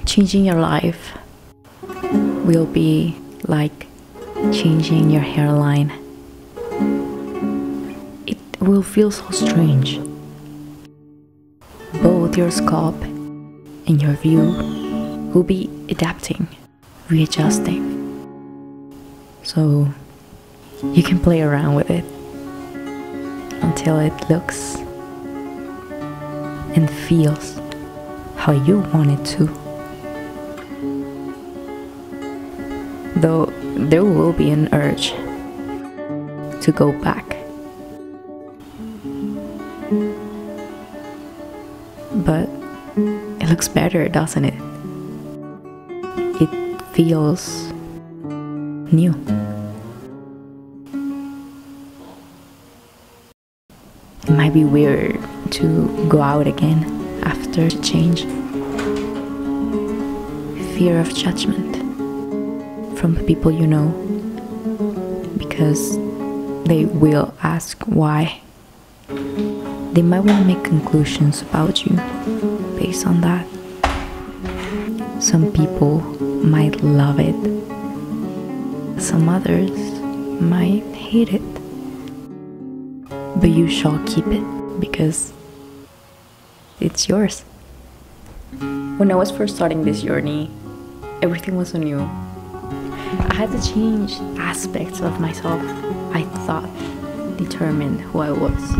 Changing your life will be like changing your hairline. It will feel so strange. Both your scalp and your view will be adapting, readjusting. So you can play around with it until it looks and feels how you want it to. Though there will be an urge to go back. But it looks better, doesn't it? It feels new. It might be weird to go out again after the change. Fear of judgment from the people you know, because they will ask why. They might want to make conclusions about you based on that. Some people might love it, some others might hate it, but you shall keep it because it's yours. When I was first starting this journey, everything was so new. I had to change aspects of myself I thought determined who I was.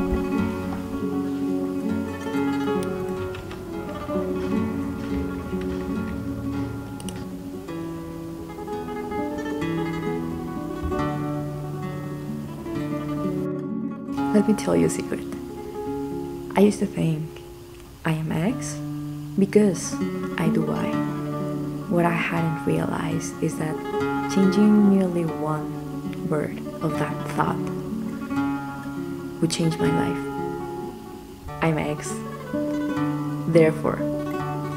Let me tell you a secret. I used to think I am X because I do Y. What I hadn't realized is that changing merely one word of that thought would change my life. I'm X, therefore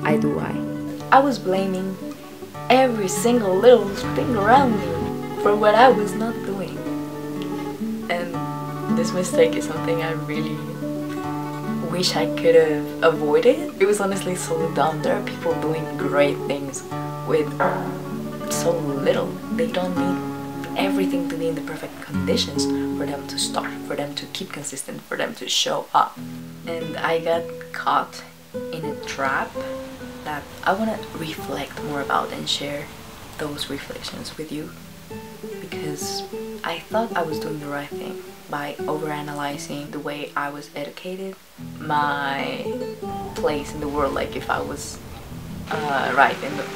I do Y. I was blaming every single little thing around me for what I was not doing. And this mistake is something I really wish I could have avoided. It was honestly so dumb. There are people doing great things with so little. They don't need everything to be in the perfect conditions for them to start, for them to keep consistent, for them to show up. And I got caught in a trap that I want to reflect more about and share those reflections with you, because I thought I was doing the right thing by overanalyzing the way I was educated, my place in the world, like if I was right in the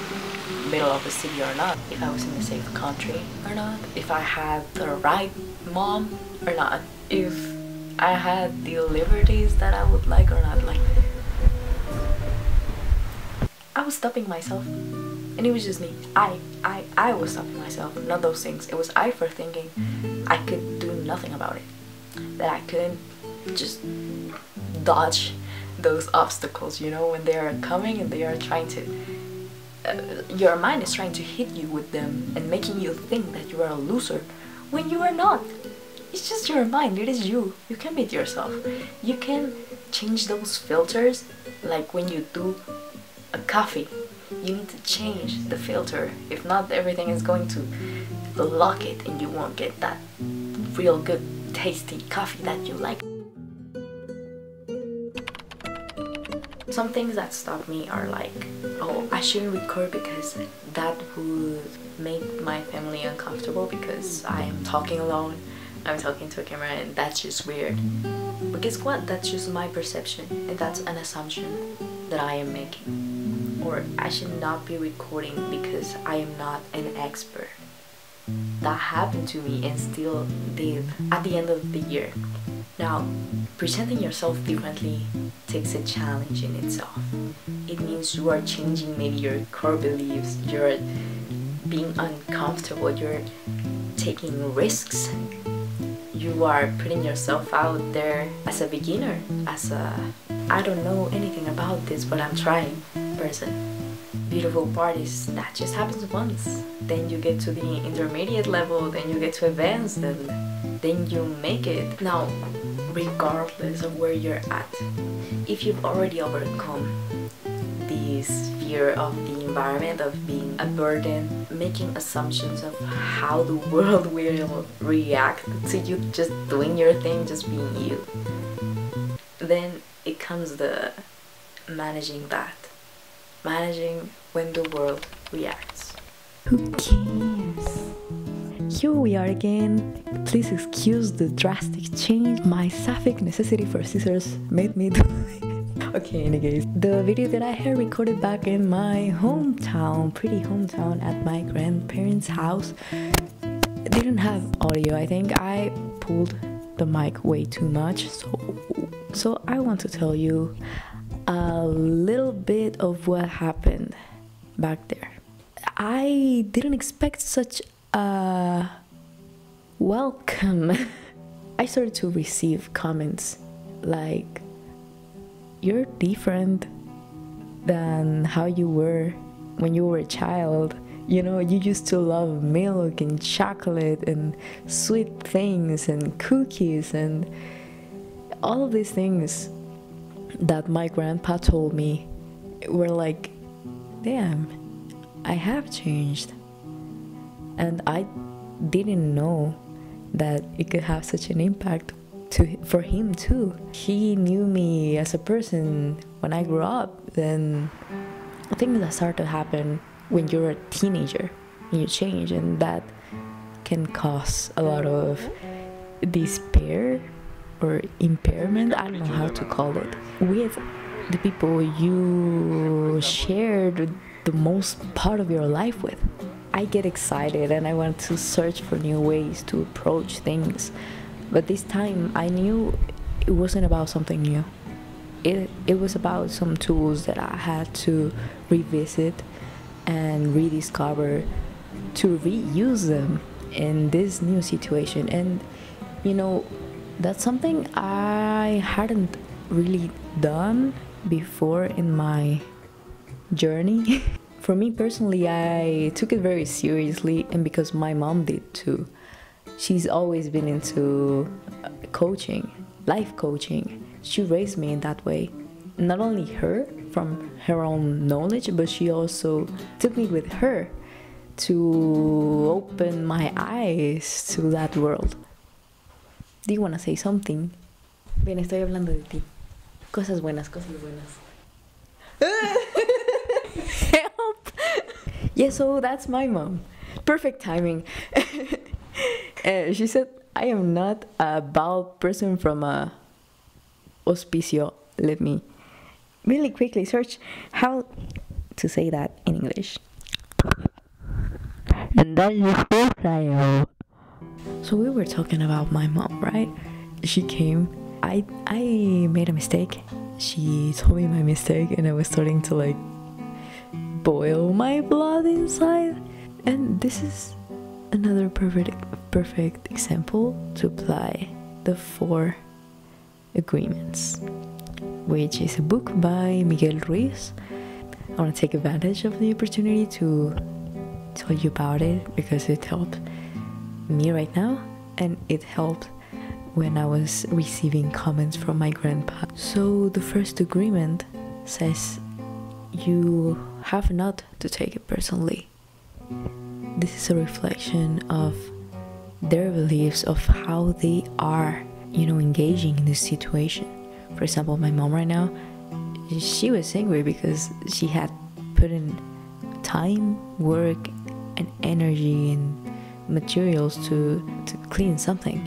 middle of the city or not, if I was in a safe country or not, if I had the right mom or not, if I had the liberties that I would like or not. Like, I was stopping myself, and it was just me. I was stopping myself, not those things. It was I for thinking I could do nothing about it, that I couldn't just dodge those obstacles, you know, when they are coming and they are trying to your mind is trying to hit you with them and making you think that you are a loser when you are not. It's just your mind. It is you. You can beat yourself. You can change those filters. Like when you do a coffee, you need to change the filter. If not, everything is going to lock it and you won't get that real good tasty coffee that you like. Some things that stop me are like, oh, I shouldn't record because that would make my family uncomfortable because I am talking alone, I'm talking to a camera, and that's just weird. But guess what? That's just my perception, and that's an assumption that I am making. Or I should not be recording because I am not an expert. That happened to me and still did at the end of the year. Now, presenting yourself differently takes a challenge in itself. It means you are changing maybe your core beliefs, you're being uncomfortable, you're taking risks, you are putting yourself out there as a beginner, as a I don't know anything about this but I'm trying person. Beautiful part is that just happens once. Then you get to the intermediate level, then you get to advanced, then you make it. Now, regardless of where you're at, if you've already overcome this fear of the environment, of being a burden, making assumptions of how the world will react to you just doing your thing, just being you. Then it comes the managing that. Managing when the world reacts. Who cares? Here we are again. Please excuse the drastic change. My sapphic necessity for scissors made me do it. Okay, anyways, the video that I had recorded back in my hometown, pretty hometown, at my grandparents' house, didn't have audio. I think I pulled the mic way too much, so I want to tell you a little bit of what happened back there. I didn't expect such a welcome. I started to receive comments like, you're different than how you were when you were a child. You know, you used to love milk and chocolate and sweet things and cookies and all of these things that my grandpa told me were like, damn, I have changed. And I didn't know that it could have such an impact for him too. He knew me as a person when I grew up. Then things that start to happen when you're a teenager and you change, and that can cause a lot of despair or impairment, I don't know how to call it, with the people you shared the most part of your life with. I get excited and I want to search for new ways to approach things, but this time I knew it wasn't about something new. It was about some tools that I had to revisit and rediscover, to reuse them in this new situation. And you know, that's something I hadn't really done before in my journey. For me personally, I took it very seriously, and because my mom did too. She's always been into coaching, life coaching. She raised me in that way. Not only her, from her own knowledge, but she also took me with her to open my eyes to that world. Do you want to say something? Bien, estoy hablando de ti. Cosas buenas, cosas buenas. Help! Yeah, so that's my mom. Perfect timing. She said, I am not a bald person from a hospicio. Let me really quickly search how to say that in English. And that is who I am. So we were talking about my mom, right? She came. I made a mistake. She told me my mistake, and I was starting to like boil my blood inside. And this is another perfect example to apply the 4 agreements, which is a book by Miguel Ruiz. I want to take advantage of the opportunity to tell you about it because it helped me right now, and it helped when I was receiving comments from my grandpa. So the first agreement says you have not to take it personally. This is a reflection of their beliefs of how they are, you know, engaging in this situation. For example, my mom right now, she was angry because she had put in time, work, and energy and materials to clean something,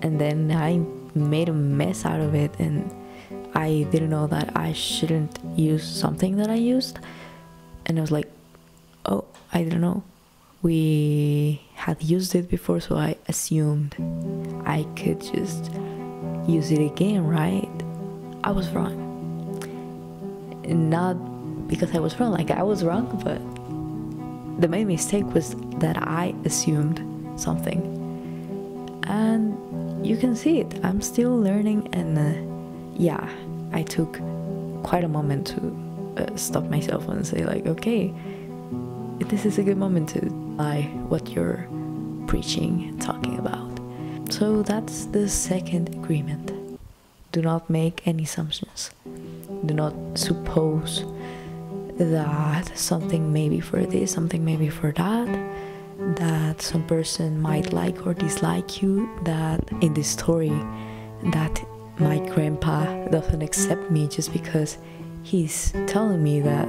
and then I made a mess out of it, and I didn't know that I shouldn't use something that I used, and I was like, oh, I didn't know we had used it before, so I assumed I could just use it again, right? I was wrong. Not because I was wrong, like I was wrong, but the main mistake was that I assumed something. And you can see it, I'm still learning, and yeah, I took quite a moment to stop myself and say like, okay, this is a good moment to apply what you're preaching and talking about. So that's the second agreement. Do not make any assumptions. Do not suppose that something may be for this, something may be for that, that some person might like or dislike you, that in this story that my grandpa doesn't accept me just because he's telling me that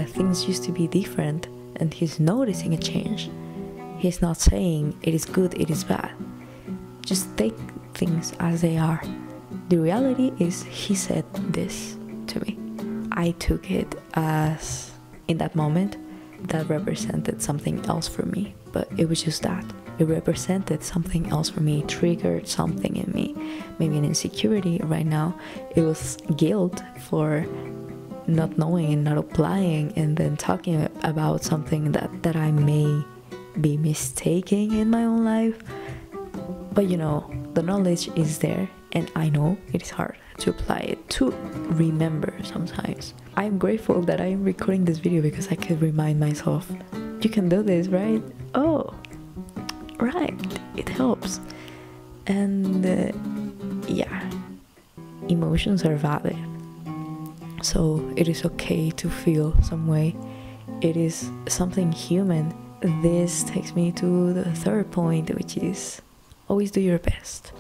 things used to be different, and he's noticing a change. He's not saying it is good, it is bad. Just take things as they are. The reality is he said this to me. I took it as, in that moment, that represented something else for me, but it was just that. It represented something else for me, triggered something in me, maybe an insecurity right now. It was guilt for not knowing and not applying, and then talking about something that I may be mistaking in my own life. But you know, the knowledge is there, and I know it is hard to apply it, to remember sometimes. I'm grateful that I'm recording this video because I could remind myself, you can do this, right? Oh, right, it helps. And yeah, emotions are valid. So it is okay to feel some way. It is something human. This takes me to the third point, which is always do your best.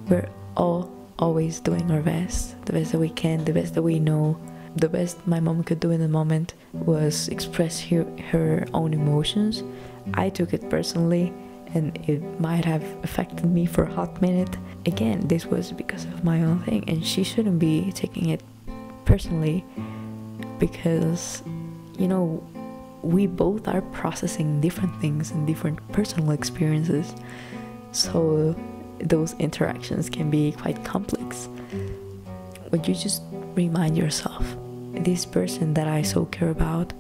We're all always doing our best, the best that we can, the best that we know. The best my mom could do in the moment was express her own emotions. I took it personally, and it might have affected me for a hot minute. Again, this was because of my own thing, and she shouldn't be taking it personally, because, you know, we both are processing different things and different personal experiences, so those interactions can be quite complex. Would you just remind yourself, this person that I so care about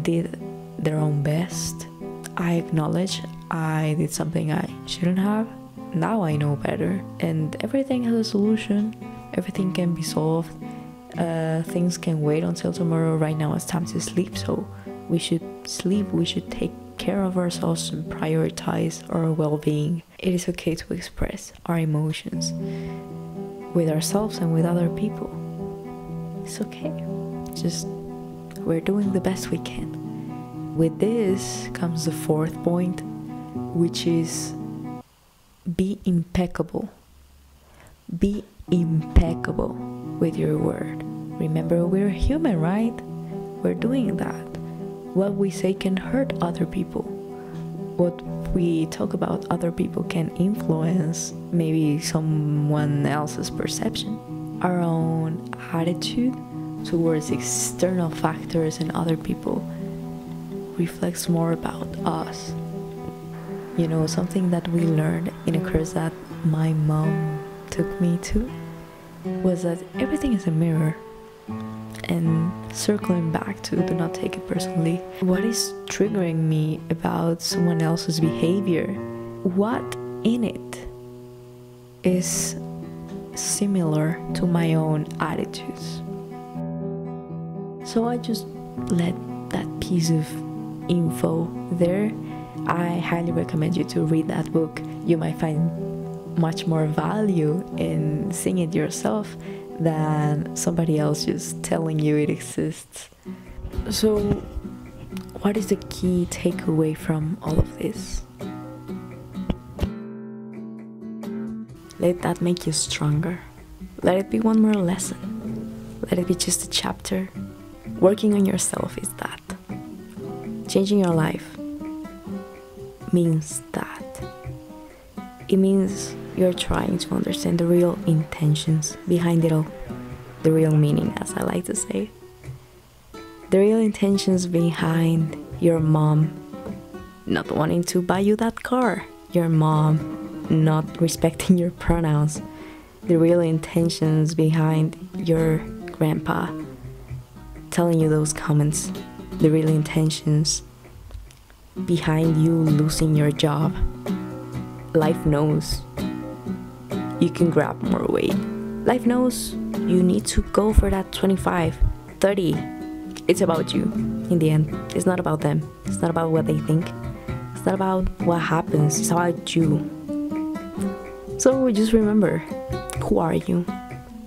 did their own best. I acknowledge I did something I shouldn't have. Now I know better, and everything has a solution. Everything can be solved. Things can wait until tomorrow. Right now it's time to sleep, so we should sleep. We should take care of ourselves and prioritize our well-being. It is okay to express our emotions with ourselves and with other people. It's okay. Just, we're doing the best we can. With this comes the fourth point, which is be impeccable. Be impeccable with your word. Remember, we're human, right? We're doing that. What we say can hurt other people. What we talk about other people can influence maybe someone else's perception. Our own attitude towards external factors and other people reflects more about us. You know, something that we learned in a course that my mom took me to was that everything is a mirror. And circling back to do not take it personally, what is triggering me about someone else's behavior? What in it is similar to my own attitudes? So I just let that piece of info there. I highly recommend you to read that book. You might find much more value in seeing it yourself than somebody else just telling you it exists. So what is the key takeaway from all of this? Let that make you stronger. Let it be one more lesson. Let it be just a chapter. Working on yourself is that. Changing your life means that. It means you're trying to understand the real intentions behind it all. The real meaning, as I like to say. The real intentions behind your mom not wanting to buy you that car. Your mom not respecting your pronouns. The real intentions behind your grandpa telling you those comments. The real intentions behind you losing your job. Life knows you can grab more weight. Life knows you need to go for that 25, 30. It's about you in the end. It's not about them. It's not about what they think. It's not about what happens. It's about you. So just remember, who are you?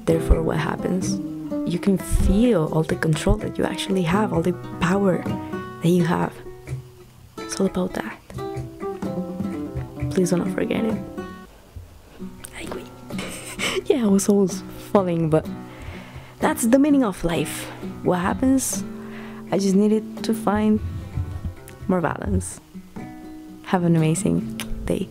Therefore, what happens? you can feel all the control that you actually have, all the power that you have. It's all about that. Please do not forget it. Like, wait. Yeah, I was always falling, but that's the meaning of life. What happens? I just needed to find more balance. Have an amazing day.